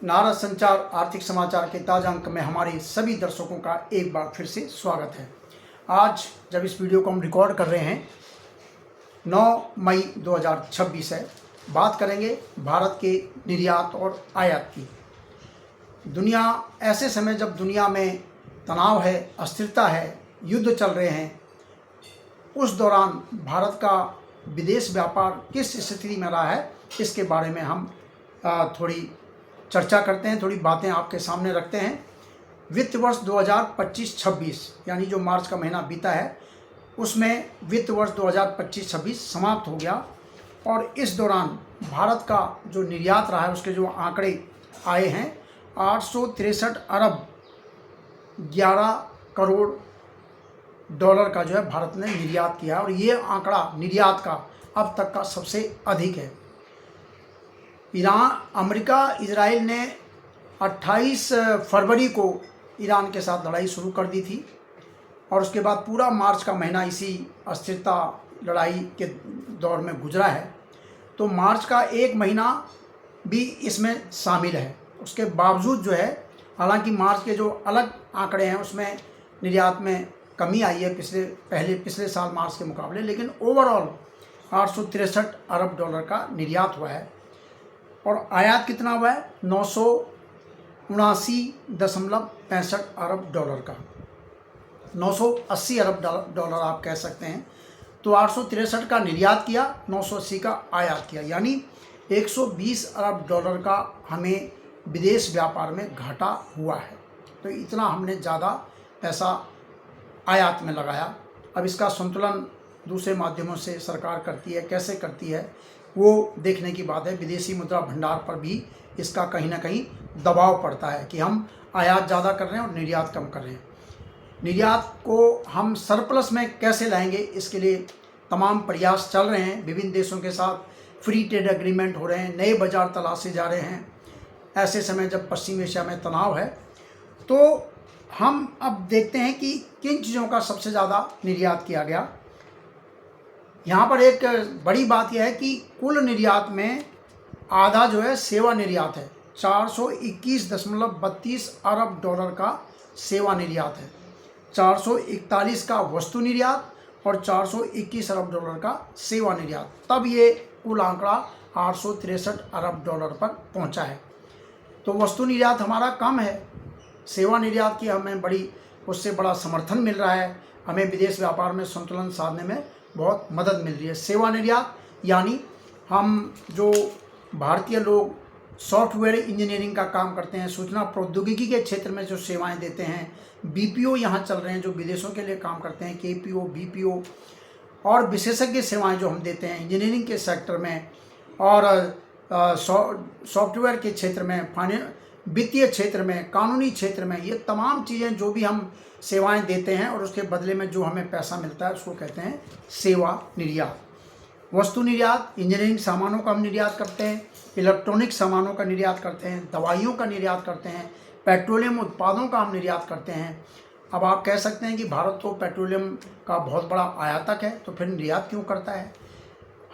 नारद संचार आर्थिक समाचार के ताज़ा अंक में हमारे सभी दर्शकों का एक बार फिर से स्वागत है। आज जब इस वीडियो को हम रिकॉर्ड कर रहे हैं 9 मई 2026 है, बात करेंगे भारत के निर्यात और आयात की। दुनिया ऐसे समय जब दुनिया में तनाव है, अस्थिरता है, युद्ध चल रहे हैं, उस दौरान भारत का विदेश व्यापार किस स्थिति में रहा है, इसके बारे में हम थोड़ी चर्चा करते हैं, थोड़ी बातें आपके सामने रखते हैं। वित्त वर्ष 2025-26 यानी जो मार्च का महीना बीता है, उसमें वित्त वर्ष 2025-26 समाप्त हो गया और इस दौरान भारत का जो निर्यात रहा है उसके जो आंकड़े आए हैं 863 अरब 11 करोड़ डॉलर का जो है भारत ने निर्यात किया और ये आंकड़ा निर्यात का अब तक का सबसे अधिक है। अमेरिका इजराइल ने 28 फरवरी को ईरान के साथ लड़ाई शुरू कर दी थी और उसके बाद पूरा मार्च का महीना इसी अस्थिरता लड़ाई के दौर में गुजरा है। तो मार्च का एक महीना भी इसमें शामिल है। उसके बावजूद जो है, हालांकि मार्च के जो अलग आंकड़े हैं उसमें निर्यात में कमी आई है पिछले साल मार्च के मुकाबले, लेकिन ओवरऑल 863 अरब डॉलर का निर्यात हुआ है और आयात कितना हुआ है 979.65 अरब डॉलर का, 980 अरब डॉलर आप कह सकते हैं। तो 863 का निर्यात किया, 980 का आयात किया, यानी 120 अरब डॉलर का हमें विदेश व्यापार में घाटा हुआ है। तो इतना हमने ज़्यादा पैसा आयात में लगाया। अब इसका संतुलन दूसरे माध्यमों से सरकार करती है, कैसे करती है वो देखने की बात है। विदेशी मुद्रा भंडार पर भी इसका कहीं ना कहीं दबाव पड़ता है कि हम आयात ज़्यादा कर रहे हैं और निर्यात कम कर रहे हैं। निर्यात को हम सरप्लस में कैसे लाएंगे, इसके लिए तमाम प्रयास चल रहे हैं। विभिन्न देशों के साथ फ्री ट्रेड एग्रीमेंट हो रहे हैं, नए बाज़ार तलाशे जा रहे हैं। ऐसे समय जब पश्चिम एशिया में तनाव है, तो हम अब देखते हैं कि किन चीज़ों का सबसे ज़्यादा निर्यात किया गया। यहाँ पर एक बड़ी बात यह है कि कुल निर्यात में आधा जो है सेवा निर्यात है। 421.32 अरब डॉलर का सेवा निर्यात है, 441 का वस्तु निर्यात और 421 अरब डॉलर का सेवा निर्यात। तब ये कुल आंकड़ा 863 अरब डॉलर पर पहुंचा है। तो वस्तु निर्यात हमारा कम है, सेवा निर्यात की हमें उससे बड़ा समर्थन मिल रहा है। हमें विदेश व्यापार में संतुलन साधने में बहुत मदद मिल रही है। सेवा निर्यात यानी हम जो भारतीय लोग सॉफ्टवेयर इंजीनियरिंग का काम करते हैं, सूचना प्रौद्योगिकी के क्षेत्र में जो सेवाएं देते हैं, बीपीओ यहाँ चल रहे हैं जो विदेशों के लिए काम करते हैं, केपीओ, बीपीओ और विशेषज्ञ सेवाएं जो हम देते हैं इंजीनियरिंग के सेक्टर में और सॉफ्टवेयर के क्षेत्र में, वित्तीय क्षेत्र में, कानूनी क्षेत्र में, ये तमाम चीज़ें जो भी हम सेवाएं देते हैं और उसके बदले में जो हमें पैसा मिलता है उसको कहते हैं सेवा निर्यात। वस्तु निर्यात, इंजीनियरिंग सामानों का हम निर्यात करते हैं, इलेक्ट्रॉनिक सामानों का निर्यात करते हैं, दवाइयों का निर्यात करते हैं, पेट्रोलियम उत्पादों का हम निर्यात करते हैं। अब आप कह सकते हैं कि भारत तो पेट्रोलियम का बहुत बड़ा आयातक है, तो फिर निर्यात क्यों करता है?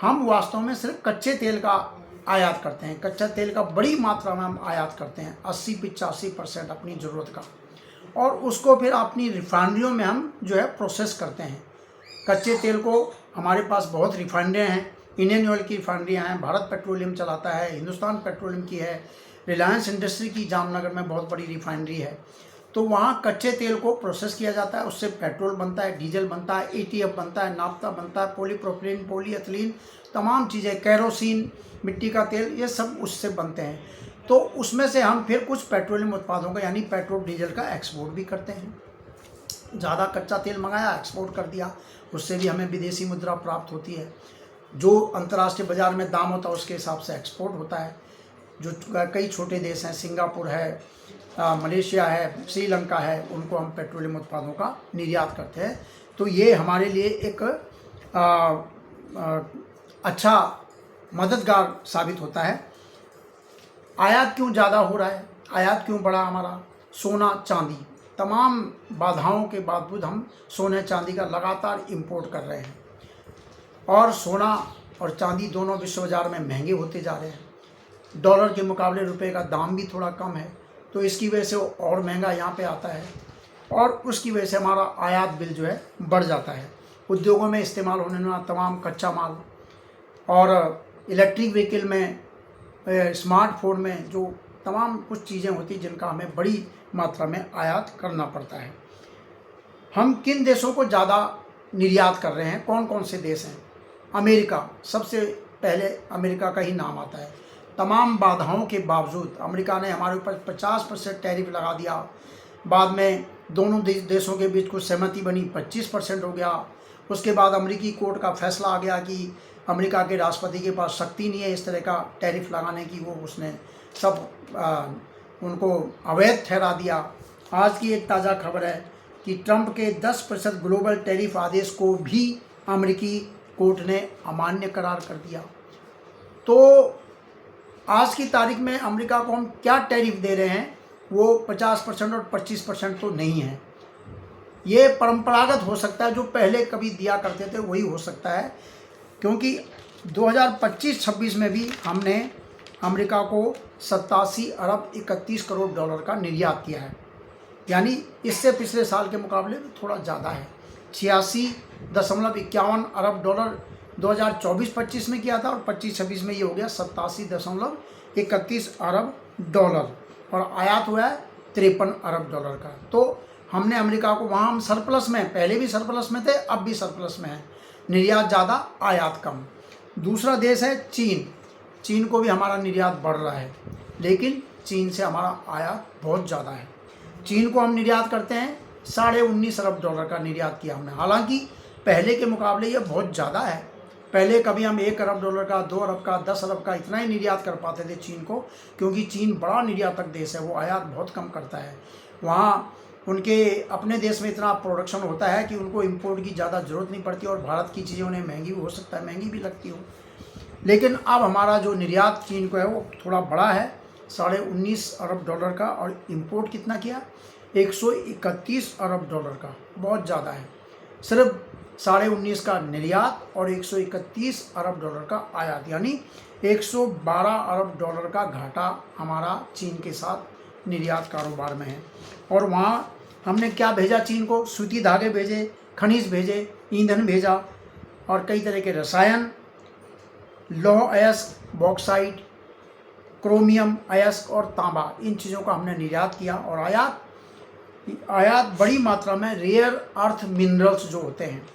हम वास्तव में सिर्फ कच्चे तेल का आयात करते हैं। कच्चा तेल का बड़ी मात्रा में हम आयात करते हैं, 80-85% अपनी ज़रूरत का, और उसको फिर अपनी रिफाइनरियों में हम जो है प्रोसेस करते हैं। कच्चे तेल को हमारे पास बहुत रिफाइनरियाँ हैं, इंडियन ऑयल की रिफाइनरियाँ हैं, भारत पेट्रोलियम चलाता है, हिंदुस्तान पेट्रोलियम की है, रिलायंस इंडस्ट्री की जामनगर में बहुत बड़ी रिफाइनरी है। तो वहाँ कच्चे तेल को प्रोसेस किया जाता है, उससे पेट्रोल बनता है, डीजल बनता है, एटीएफ बनता है, नाफ्ता बनता है, पॉलीप्रोपिलीन, पॉलीएथिलीन, तमाम चीज़ें, केरोसिन, मिट्टी का तेल, ये सब उससे बनते हैं। तो उसमें से हम फिर कुछ पेट्रोलियम उत्पादों का यानी पेट्रोल डीजल का एक्सपोर्ट भी करते हैं। ज़्यादा कच्चा तेल मंगाया, एक्सपोर्ट कर दिया, उससे भी हमें विदेशी मुद्रा प्राप्त होती है। जो अंतर्राष्ट्रीय बाज़ार में दाम होता है उसके हिसाब से एक्सपोर्ट होता है। जो कई छोटे देश हैं, सिंगापुर है, मलेशिया है, श्रीलंका है, उनको हम पेट्रोलियम उत्पादों का निर्यात करते हैं। तो ये हमारे लिए एक अच्छा मददगार साबित होता है। आयात क्यों ज़्यादा हो रहा है, आयात क्यों बढ़ा हमारा? सोना, चांदी, तमाम बाधाओं के बावजूद हम सोने चांदी का लगातार इंपोर्ट कर रहे हैं और सोना और चांदी दोनों विश्व बाजार में महंगे होते जा रहे हैं। डॉलर के मुकाबले रुपए का दाम भी थोड़ा कम है, तो इसकी वजह से वो और महंगा यहाँ पे आता है और उसकी वजह से हमारा आयात बिल जो है बढ़ जाता है। उद्योगों में इस्तेमाल होने वाला तमाम कच्चा माल और इलेक्ट्रिक व्हीकल में, स्मार्टफोन में जो तमाम कुछ चीज़ें होती हैं जिनका हमें बड़ी मात्रा में आयात करना पड़ता है। हम किन देशों को ज़्यादा निर्यात कर रहे हैं, कौन कौन से देश हैं? अमेरिका, सबसे पहले अमेरिका का ही नाम आता है। तमाम बाधाओं के बावजूद अमेरिका ने हमारे ऊपर 50% टैरिफ लगा दिया। बाद में दोनों देशों के बीच कुछ सहमति बनी, 25% हो गया। उसके बाद अमेरिकी कोर्ट का फैसला आ गया कि अमेरिका के राष्ट्रपति के पास शक्ति नहीं है इस तरह का टैरिफ लगाने की, वो उसने सब उनको अवैध ठहरा दिया। आज की एक ताज़ा खबर है कि ट्रंप के 10% ग्लोबल टैरिफ आदेश को भी अमेरिकी कोर्ट ने अमान्य करार कर दिया। तो आज की तारीख में अमेरिका को हम क्या टैरिफ दे रहे हैं, वो 50% और 25% तो नहीं है। ये परंपरागत हो सकता है, जो पहले कभी दिया करते थे वही हो सकता है, क्योंकि 2025-26 में भी हमने अमेरिका को 87 अरब 31 करोड़ डॉलर का निर्यात किया है, यानी इससे पिछले साल के मुकाबले में थोड़ा ज़्यादा है। 86.51 अरब डॉलर 2024-25 में किया था और 25-26 में ये हो गया 87.31 अरब डॉलर और आयात हुआ है 53 अरब डॉलर का। तो हमने अमेरिका को, वहाँ हम सरप्लस में, पहले भी सरप्लस में थे, अब भी सरप्लस में है, निर्यात ज़्यादा आयात कम। दूसरा देश है चीन। चीन को भी हमारा निर्यात बढ़ रहा है, लेकिन चीन से हमारा आयात बहुत ज़्यादा है। चीन को हम निर्यात करते हैं 19.5 अरब डॉलर का निर्यात किया हमने, हालांकि पहले के मुकाबले ये बहुत ज़्यादा है। पहले कभी हम 1 अरब डॉलर का, 2 अरब का, 10 अरब का इतना ही निर्यात कर पाते थे चीन को, क्योंकि चीन बड़ा निर्यातक देश है, वो आयात बहुत कम करता है। वहाँ उनके अपने देश में इतना प्रोडक्शन होता है कि उनको इंपोर्ट की ज़्यादा ज़रूरत नहीं पड़ती और भारत की चीज़ें उन्हें महंगी भी हो सकता है, महंगी भी लगती हो। लेकिन अब हमारा जो निर्यात चीन को है वो थोड़ा बड़ा है, 19.5 अरब डॉलर का, और इम्पोर्ट कितना किया, 131 अरब डॉलर का, बहुत ज़्यादा है। सिर्फ 19.5 का निर्यात और 131 अरब डॉलर का आयात, यानी 112 अरब डॉलर का घाटा हमारा चीन के साथ निर्यात कारोबार में है। और वहाँ हमने क्या भेजा चीन को? सूती धागे भेजे, खनिज भेजे, ईंधन भेजा और कई तरह के रसायन, लौह अयस्क, बॉक्साइट, क्रोमियम अयस्क और तांबा, इन चीज़ों का हमने निर्यात किया। और आयात बड़ी मात्रा में रेयर अर्थ मिनरल्स जो होते हैं,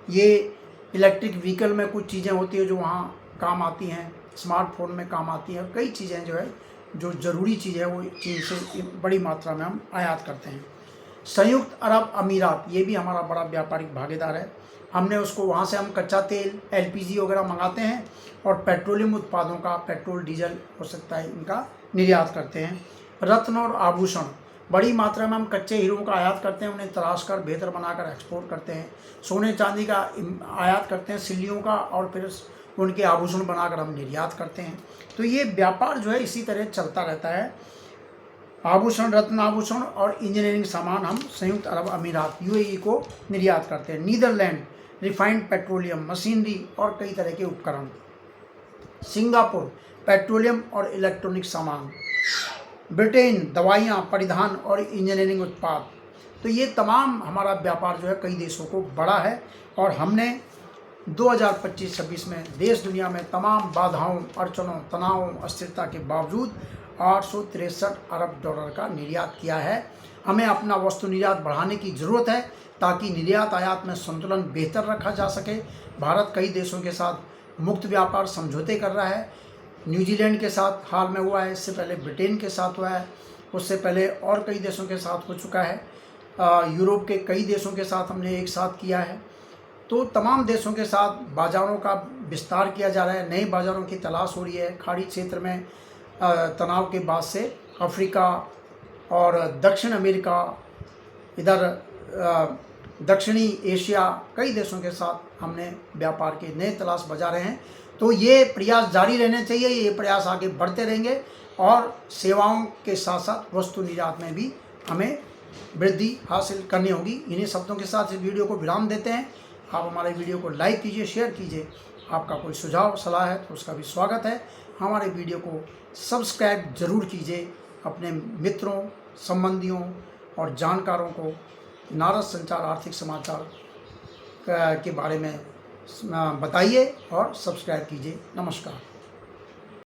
ये इलेक्ट्रिक व्हीकल में कुछ चीज़ें होती है जो वहाँ काम आती हैं, स्मार्टफोन में काम आती हैं, कई चीज़ें जो है जो ज़रूरी चीज़ है वो चीन से बड़ी मात्रा में हम आयात करते हैं। संयुक्त अरब अमीरात, ये भी हमारा बड़ा व्यापारिक भागीदार है। हमने उसको, वहाँ से हम कच्चा तेल, LPG वगैरह मंगाते हैं और पेट्रोलियम उत्पादों का, पेट्रोल डीजल हो सकता है, इनका निर्यात करते हैं। रत्न और आभूषण, बड़ी मात्रा में हम कच्चे हीरों का आयात करते हैं, उन्हें तराश कर बेहतर बनाकर एक्सपोर्ट करते हैं। सोने चांदी का आयात करते हैं, सिल्लियों का, और फिर उनके आभूषण बनाकर हम निर्यात करते हैं। तो ये व्यापार जो है इसी तरह चलता रहता है। आभूषण, रत्न आभूषण और इंजीनियरिंग सामान हम संयुक्त अरब अमीरात UAE को निर्यात करते हैं। नीदरलैंड रिफाइंड पेट्रोलियम, मशीनरी और कई तरह के उपकरण। सिंगापुर पेट्रोलियम और इलेक्ट्रॉनिक सामान। ब्रिटेन दवाइयाँ, परिधान और इंजीनियरिंग उत्पाद। तो ये तमाम हमारा व्यापार जो है कई देशों को बड़ा है और हमने 2025-26 में देश दुनिया में तमाम बाधाओं, अड़चनों, तनावों, अस्थिरता के बावजूद 863 अरब डॉलर का निर्यात किया है। हमें अपना वस्तु निर्यात बढ़ाने की ज़रूरत है ताकि निर्यात आयात में संतुलन बेहतर रखा जा सके। भारत कई देशों के साथ मुक्त व्यापार समझौते कर रहा है। न्यूजीलैंड के साथ हाल में हुआ है, इससे पहले ब्रिटेन के साथ हुआ है, उससे पहले और कई देशों के साथ हो चुका है। यूरोप के कई देशों के साथ हमने एक साथ किया है। तो तमाम देशों के साथ बाज़ारों का विस्तार किया जा रहा है, नए बाज़ारों की तलाश हो रही है। खाड़ी क्षेत्र में तनाव के बाद से अफ्रीका और दक्षिण अमेरिका, इधर दक्षिणी एशिया, कई देशों के साथ हमने व्यापार के नए तलाश बजा रहे हैं। तो ये प्रयास जारी रहने चाहिए, ये प्रयास आगे बढ़ते रहेंगे और सेवाओं के साथ साथ वस्तु निर्यात में भी हमें वृद्धि हासिल करनी होगी। इन्हीं शब्दों के साथ इस वीडियो को विराम देते हैं। आप हमारे वीडियो को लाइक कीजिए, शेयर कीजिए। आपका कोई सुझाव सलाह है तो उसका भी स्वागत है। हमारे वीडियो को सब्सक्राइब ज़रूर कीजिए। अपने मित्रों, संबंधियों और जानकारों को नारद संचार आर्थिक समाचार के बारे में बताइए और सब्सक्राइब कीजिए। नमस्कार।